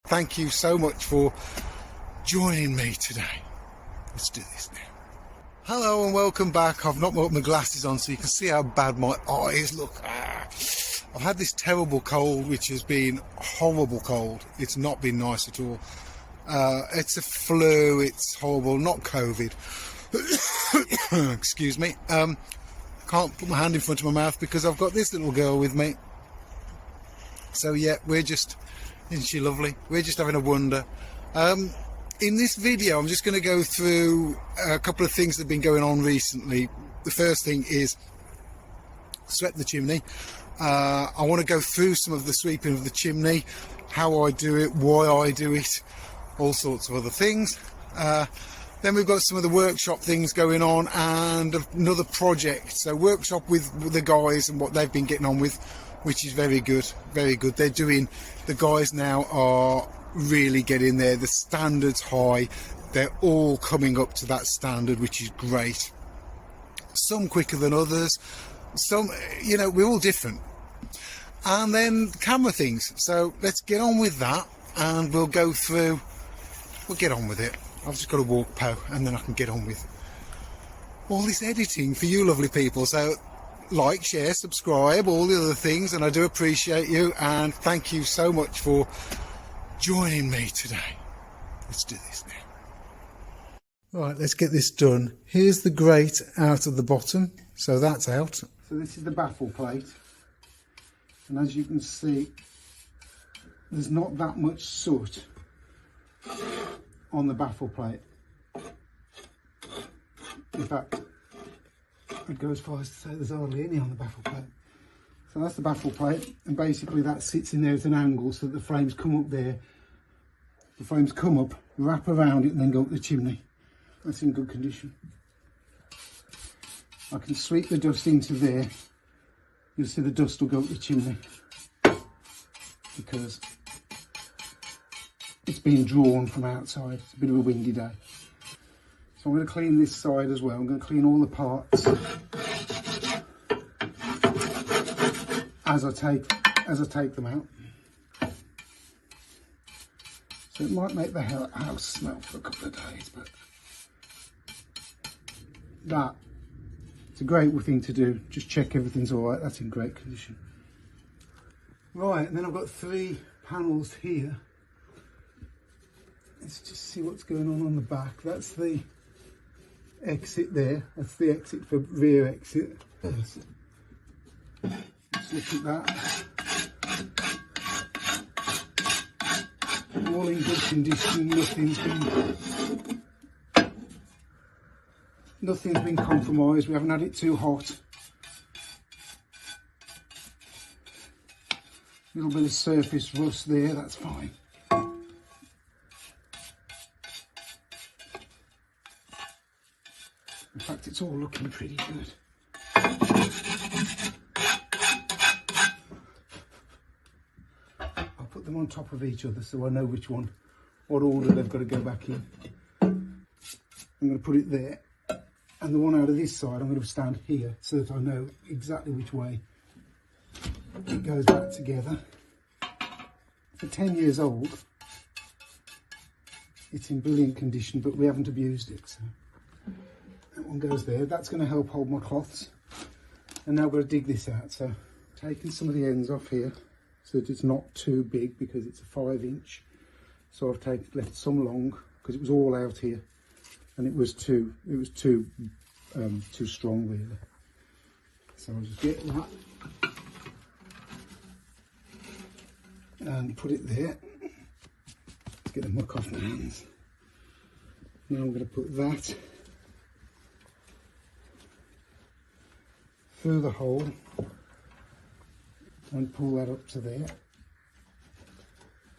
thank you so much for joining me today. Let's do this now. Hello and welcome back. I've not put my glasses on so you can see how bad my eyes look. I've had this terrible cold, which has been horrible cold. It's not been nice at all. It's a flu, it's horrible, not COVID. Excuse me. Can't put my hand in front of my mouth because I've got this little girl with me. So yeah, isn't she lovely? We're just having a wonder. In this video, I'm just going to go through a couple of things that have been going on recently. The first thing is swept the chimney. I want to go through some of the sweeping of the chimney, how I do it, why I do it, all sorts of other things. Then we've got some of the workshop things going on and another project. So workshop with the guys and what they've been getting on with, which is very good, very good. The guys now are really getting there. The standard's high. They're all coming up to that standard, which is great. Some quicker than others. Some, we're all different. And then camera things. So let's get on with that and we'll get on with it. I've just got to walk Poe and then I can get on with all this editing for you lovely people. So like, share, subscribe, all the other things, and I do appreciate you and thank you so much for joining me today. Let's do this now. Right, let's get this done. Here's the grate out of the bottom, so that's out. So this is the baffle plate, and as you can see, there's not that much soot on the baffle plate. In fact, I'd go as far as to say there's hardly any on the baffle plate. So that's the baffle plate, and basically that sits in there at an angle so that the frames come up there. The frames come up, wrap around it, and then go up the chimney. That's in good condition. I can sweep the dust into there. You'll see the dust will go up the chimney because it's being drawn from outside. It's a bit of a windy day. So I'm going to clean this side as well. I'm going to clean all the parts as I take them out. So it might make the house smell for a couple of days, but it's a great thing to do. Just check everything's all right. That's in great condition. Right, and then I've got 3 panels here. Let's just see what's going on the back. That's the exit there. That's the exit for rear exit. Let's look at that. All in good condition. Nothing's been compromised. We haven't had it too hot. A little bit of surface rust there. That's fine. In fact, it's all looking pretty good. I'll put them on top of each other so I know what order they've got to go back in. I'm going to put it there, and the one out of this side I'm going to stand here so that I know exactly which way it goes back together. For 10 years old, it's in brilliant condition, but we haven't abused it. So that one goes there. That's going to help hold my cloths. And now I've got to dig this out. So taking some of the ends off here so that it's not too big because it's a 5-inch. So I've left some long because it was all out here and it was too strong really. So I'll just get that and put it there. Get the muck off my hands. Now I'm going to put that through the hole and pull that up to there,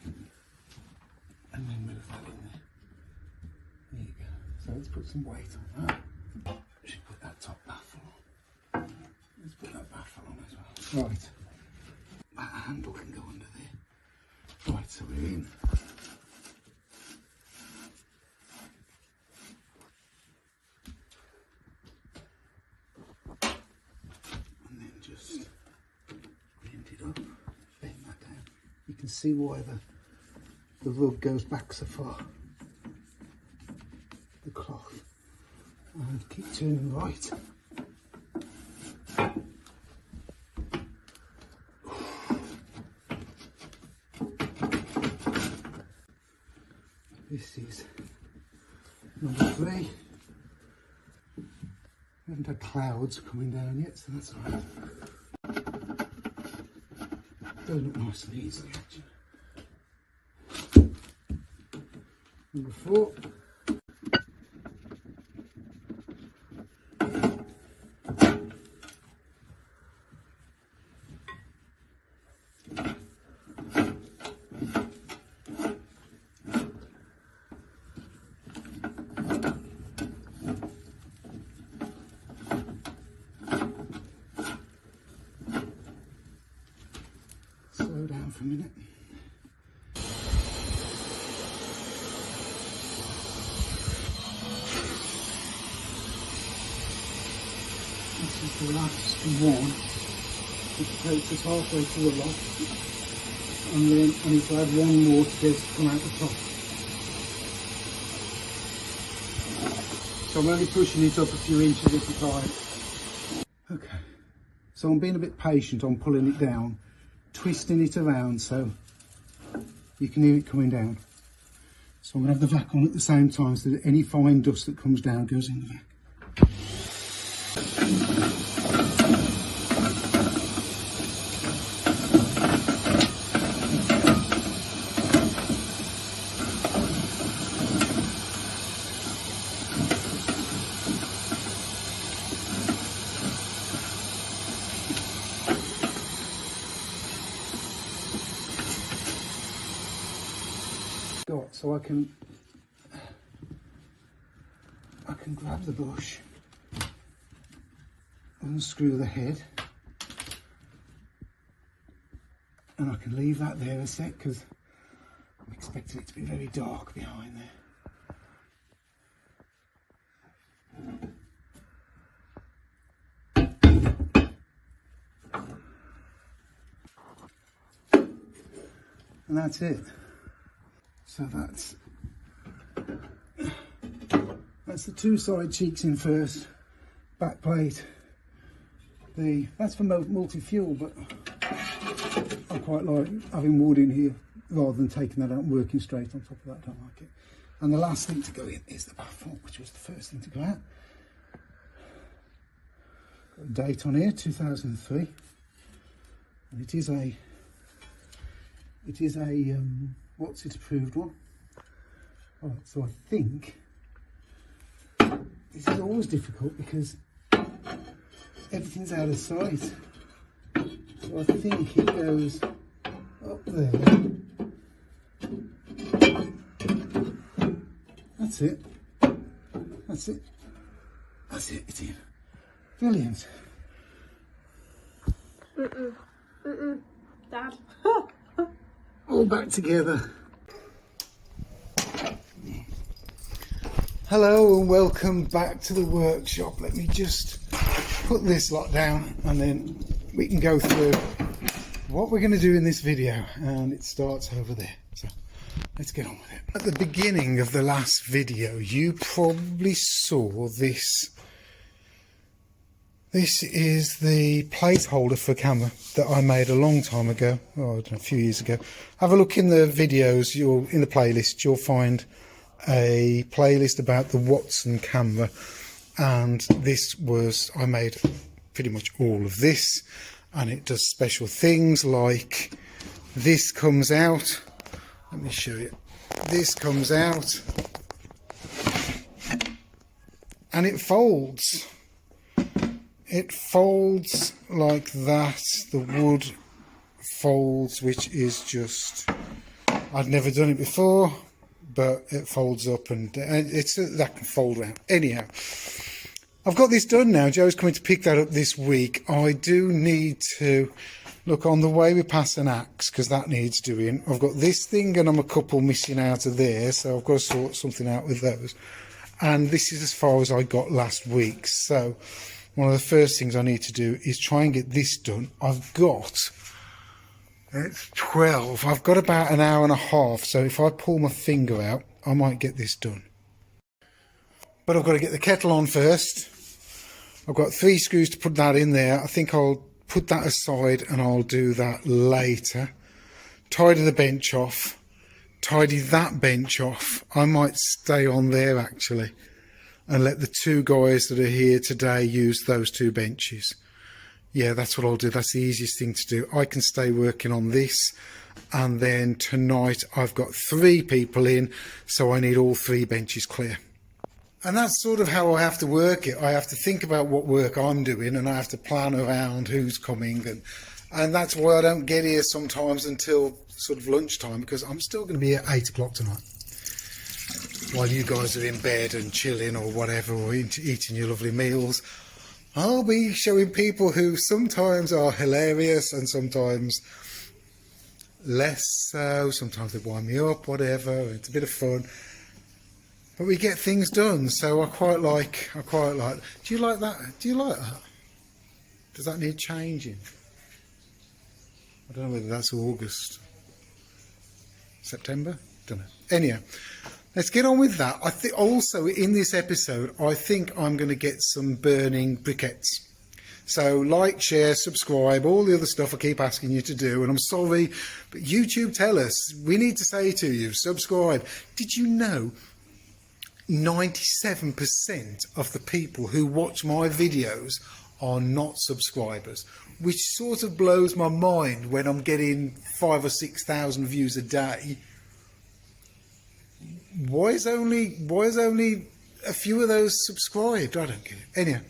and then move that in there. There you go. So let's put some weight on that. Should put that top baffle on. Let's put that baffle on as well. Right, that handle can go under there. Right, so we're in. Just bend it up, bend that down. You can see why the the rug goes back so far. The cloth. And keep turning right. This is number 3. We haven't had clouds coming down yet, so that's all right. They look nice and easy, actually. Number 4. Slow down for a minute. This is the last one. It takes us halfway to the loft, and then I need to add one more to get it to come out the top. So I'm only pushing it up a few inches at a time. Okay, so I'm being a bit patient on pulling it down, twisting it around so you can hear it coming down. So I'm going to have the vac on at the same time so that any fine dust that comes down goes in the vac. So I can grab the brush, unscrew the head, and I can leave that there a sec because I'm expecting it to be very dark behind there. And that's it. So that's the 2 side cheeks in first, back plate. That's for multi-fuel, but I quite like having wood in here rather than taking that out and working straight on top of that. I don't like it. And the last thing to go in is the baffle, which was the first thing to go out. Got a date on here, 2003, and it is a what's it approved one? Alright, so I think this is always difficult because everything's out of sight. So I think it goes up there. That's it. That's it. That's it, it's in. Brilliant. Dad. All back together. Hello and welcome back to the workshop. Let me just put this lot down and then we can go through what we're going to do in this video, and it starts over there. So let's get on with it. At the beginning of the last video you probably saw this. This is the placeholder for camera that I made a long time ago, I don't know, a few years ago. Have a look in the videos, in the playlist, you'll find a playlist about the Watson camera, and I made pretty much all of this, and it does special things like this comes out. Let me show you. This comes out and it folds. It folds like that. The wood folds, which is just, I'd never done it before, but it folds up and that can fold around. Anyhow, I've got this done now. Joe's coming to pick that up this week. I do need to look on the way we pass an axe, because that needs doing. I've got this thing and I'm a couple missing out of there, so I've got to sort something out with those. And this is as far as I got last week. So one of the first things I need to do is try and get this done. I've got It's 12. I've got about an hour and a half, so if I pull my finger out, I might get this done. But I've got to get the kettle on first. I've got 3 screws to put that in there. I think I'll put that aside and I'll do that later. Tidy the bench off. Tidy that bench off. I might stay on there actually and let the 2 guys that are here today use those 2 benches. Yeah, that's what I'll do. That's the easiest thing to do. I can stay working on this, and then tonight I've got 3 people in, so I need all 3 benches clear. And that's sort of how I have to work it. I have to think about what work I'm doing, and I have to plan around who's coming, and that's why I don't get here sometimes until sort of lunchtime, because I'm still going to be at 8 o'clock tonight while you guys are in bed and chilling or whatever, or eating your lovely meals. I'll be showing people who sometimes are hilarious and sometimes less so. Sometimes they wind me up, whatever. It's a bit of fun, but we get things done. So I quite like. Do you like that? Do you like that? Does that need changing? I don't know whether that's August, September. Don't know. Anyhow, let's get on with that. I think also in this episode, I think I'm going to get some burning briquettes. So like, share, subscribe, all the other stuff I keep asking you to do. And I'm sorry, but YouTube tell us, we need to say to you, subscribe. Did you know 97% of the people who watch my videos are not subscribers? Which sort of blows my mind when I'm getting 5,000 or 6,000 views a day. Why is only a few of those subscribed? I don't get it. Anyhow,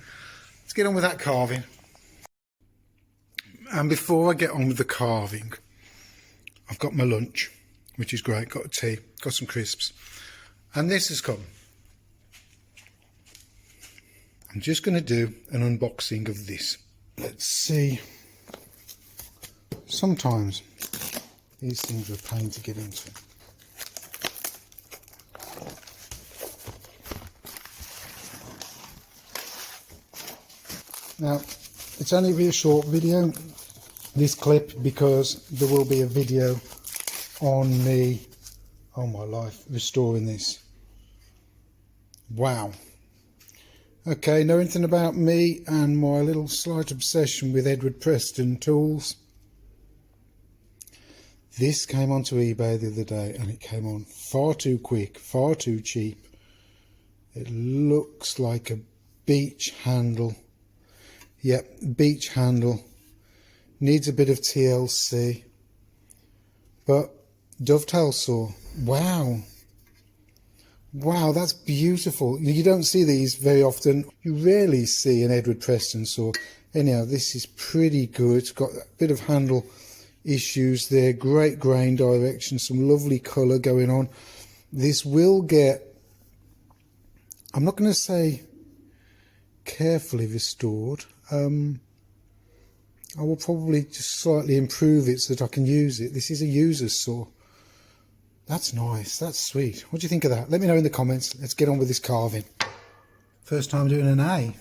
let's get on with that carving. And before I get on with the carving, I've got my lunch, which is great. Got a tea, got some crisps, and this has come. I'm just going to do an unboxing of this. Let's see. Sometimes these things are a pain to get into. Now, it's only a short video, this clip, because there will be a video on me, oh my life, restoring this. Wow. Okay, know anything about me and my little slight obsession with Edward Preston tools? This came onto eBay the other day and it came on far too quick, far too cheap. It looks like a beach handle. Yep, beach handle. Needs a bit of TLC. But dovetail saw. Wow. Wow, that's beautiful. You don't see these very often. You rarely see an Edward Preston saw. Anyhow, this is pretty good. It's got a bit of handle issues there. Great grain direction. Some lovely colour going on. This will get, I'm not going to say carefully restored. I will probably just slightly improve it so that I can use it. This is a user's saw. That's nice. That's sweet. What do you think of that? Let me know in the comments. Let's get on with this carving. First time doing an A.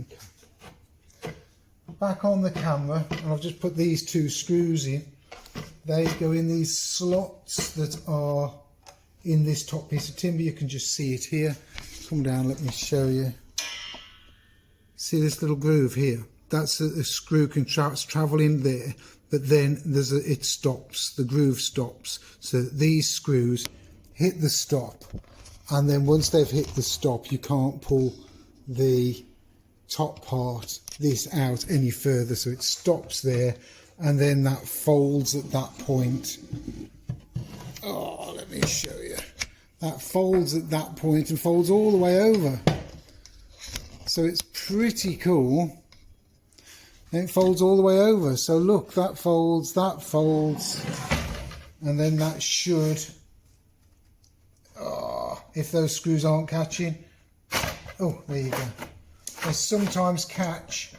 Okay. Back on the camera, and I've just put these 2 screws in. They go in these slots that are in this top piece of timber. You can just see it here. Come down, let me show you. See this little groove here? That's a screw can travel in there, but then it stops, the groove stops. So these screws hit the stop, and then once they've hit the stop, you can't pull the top part, this out any further. So it stops there, and then that folds at that point. Oh, let me show you. That folds at that point and folds all the way over. So it's pretty cool. And it folds all the way over. So look, that folds, and then that should, if those screws aren't catching, oh, there you go. They sometimes catch,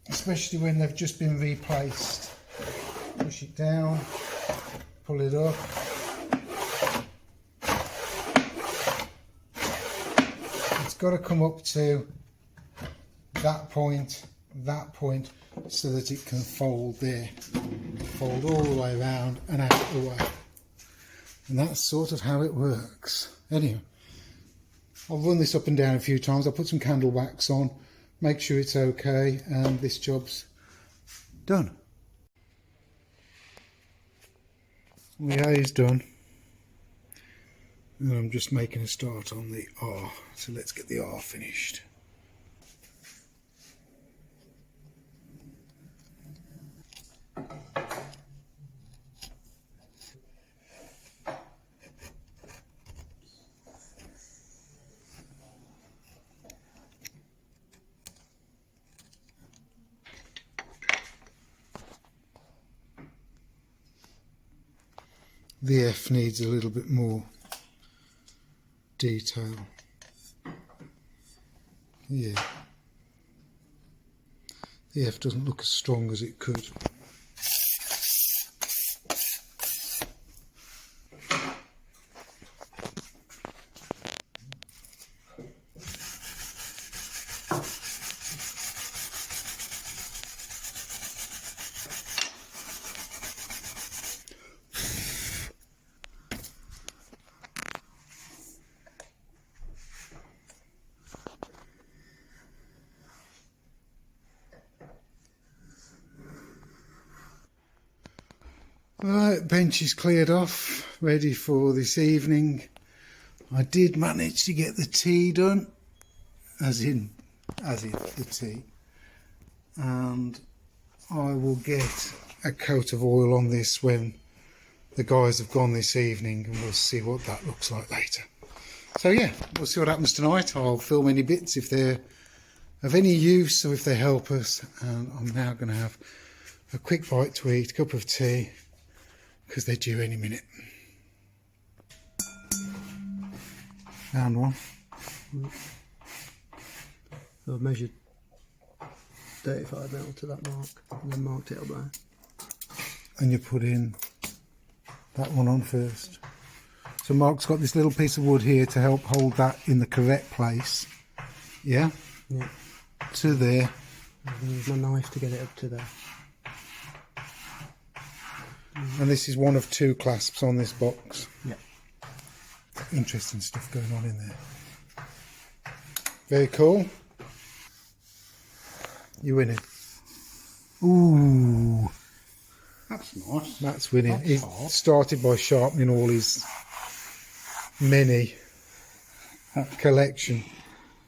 especially when they've just been replaced. Push it down, pull it up. got to come up to that point, so that it can fold there. Fold all the way around and out the way. And that's sort of how it works. Anyway, I'll run this up and down a few times. I'll put some candle wax on, make sure it's okay, and this job's done. The A is done. And I'm just making a start on the R. So let's get the R finished. The F needs a little bit more detail. Yeah. The F doesn't look as strong as it could. Right, bench is cleared off, ready for this evening. I did manage to get the tea done, as in the tea, and I will get a coat of oil on this when the guys have gone this evening, and we'll see what that looks like later. So yeah, we'll see what happens tonight. I'll film any bits if they're of any use or if they help us, and I'm now going to have a quick bite to eat, a cup of tea, because they're due any minute. Found one. I've measured 35mm to that mark and then marked it up there. And you put in that one on first. So Mark's got this little piece of wood here to help hold that in the correct place. Yeah? Yeah. To there. I'm use my knife to get it up to there. And this is one of two clasps on this box. Yeah. Interesting stuff going on in there. Very cool. You winning. Ooh. That's nice. Matt's winning. That's He hard. started by sharpening all his mini collection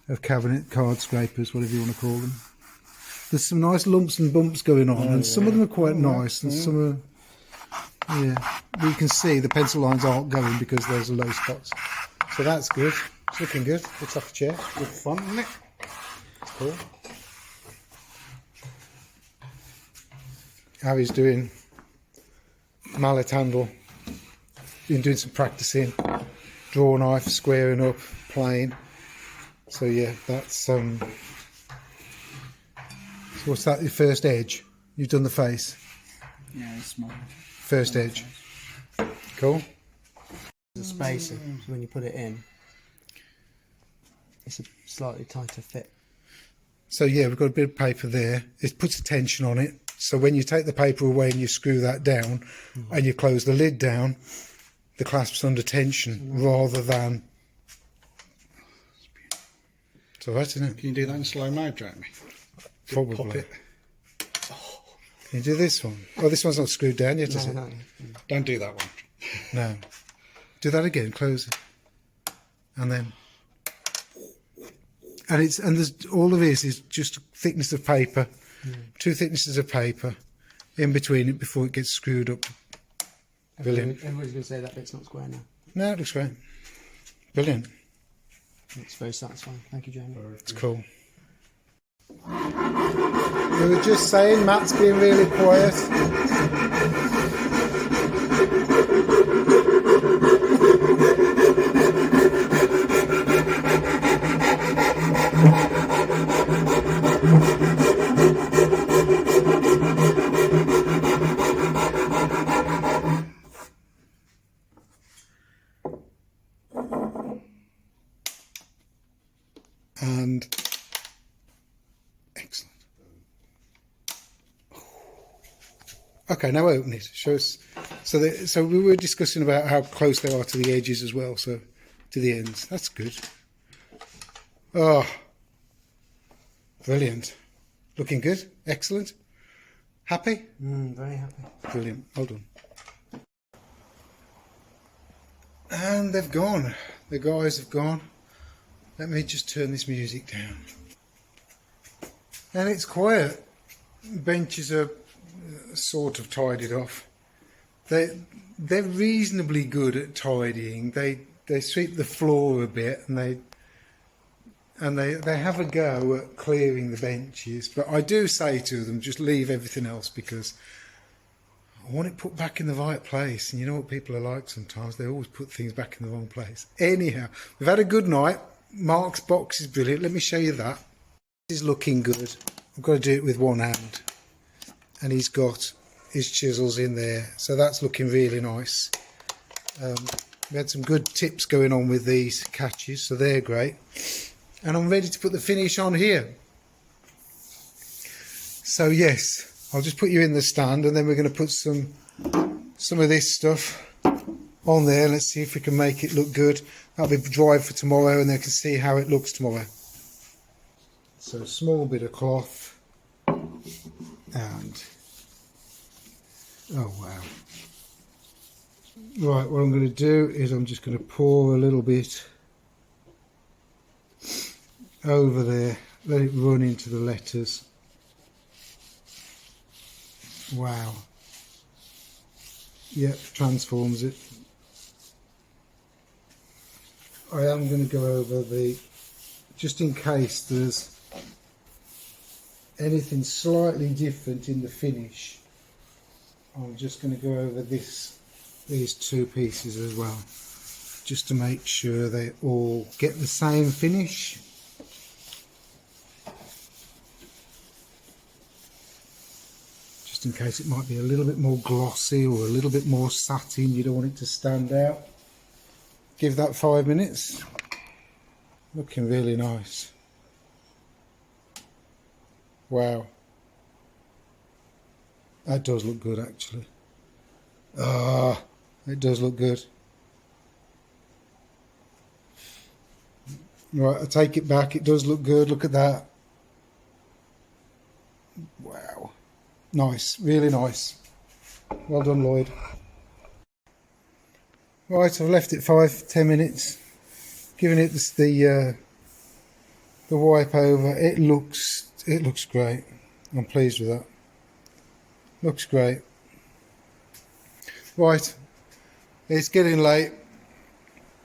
of cabinet card scrapers, whatever you want to call them. There's some nice lumps and bumps going on, and some of them are quite nice, and some are, yeah. You can see the pencil lines aren't going because there's low spots. So that's good. It's looking good. Looks like a chair. Good fun, isn't it? It's cool. Harry's doing mallet handle. Been doing some practicing. Draw knife, squaring up, playing. So yeah, that's so what's that, your first edge? You've done the face? Yeah, it's small. First edge. Cool. The spacer, so when you put it in, it's a slightly tighter fit. So yeah, we've got a bit of paper there. It puts a tension on it. So when you take the paper away and you screw that down and you close the lid down, the clasp's under tension rather than... It's alright, isn't it? Can you do that in slow-mo, Jamie? Probably. Pop it. Can you do this one? Oh, this one's not screwed down yet, is it? No. Don't do that one. No. Do that again, close it. And then... And there's all of this is just thickness of paper, 2 thicknesses of paper in between it before it gets screwed up. Brilliant. Everybody's going to say that bit's not square now. No, it looks great. Brilliant. It's very satisfying. Thank you, Jamie. It's cool. We were just saying Matt's being really quiet. Okay, now open it. Show us. So we were discussing about how close they are to the edges as well. So to the ends. That's good. Oh, brilliant. Looking good. Excellent. Happy? Very happy. Brilliant. Well done. And they've gone. The guys have gone. Let me just turn this music down. And it's quiet. Benches are sort of tidied off. They're reasonably good at tidying. They sweep the floor a bit, and they have a go at clearing the benches. But I do say to them, just leave everything else, because I want it put back in the right place. And you know what people are like sometimes, they always put things back in the wrong place. Anyhow, we've had a good night. Mark's box is brilliant. Let me show you that. This is looking good. I've got to do it with one hand, and he's got his chisels in there, so that's looking really nice. We had some good tips going on with these catches, so they're great. And I'm ready to put the finish on here. So yes, I'll just put you in the stand, and then we're going to put some of this stuff on there. Let's see if we can make it look good. That'll be dry for tomorrow, and they can see how it looks tomorrow. So a small bit of cloth, and oh wow. Right, what I'm going to do is I'm just going to pour a little bit over there, let it run into the letters. Wow. Yep, transforms it. I am going to go over just in case there's anything slightly different in the finish, I'm just going to go over these two pieces as well, just to make sure they all get the same finish. Just in case it might be a little bit more glossy or a little bit more satin, you don't want it to stand out. Give that 5 minutes. Looking really nice. Wow. That does look good, actually. Ah, it does look good. Right, I take it back. It does look good. Look at that. Wow. Nice. Really nice. Well done, Lloyd. Right, I've left it 5-10 minutes. Giving it the wipe over. It looks great. I'm pleased with that. Looks great. Right, it's getting late.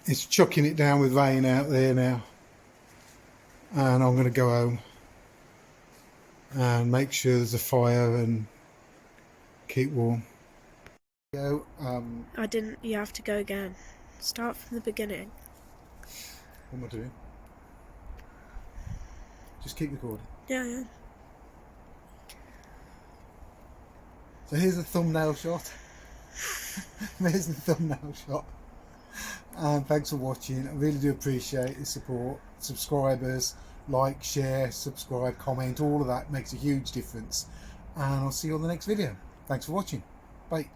It's chucking it down with rain out there now, and I'm going to go home and make sure there's a fire and keep warm. You have to go again. Start from the beginning. What am I doing? Just keep recording. Yeah. So here's the thumbnail shot. There's the thumbnail shot. And thanks for watching. I really do appreciate the support. Subscribers, like, share, subscribe, comment, all of that makes a huge difference. And I'll see you on the next video. Thanks for watching. Bye.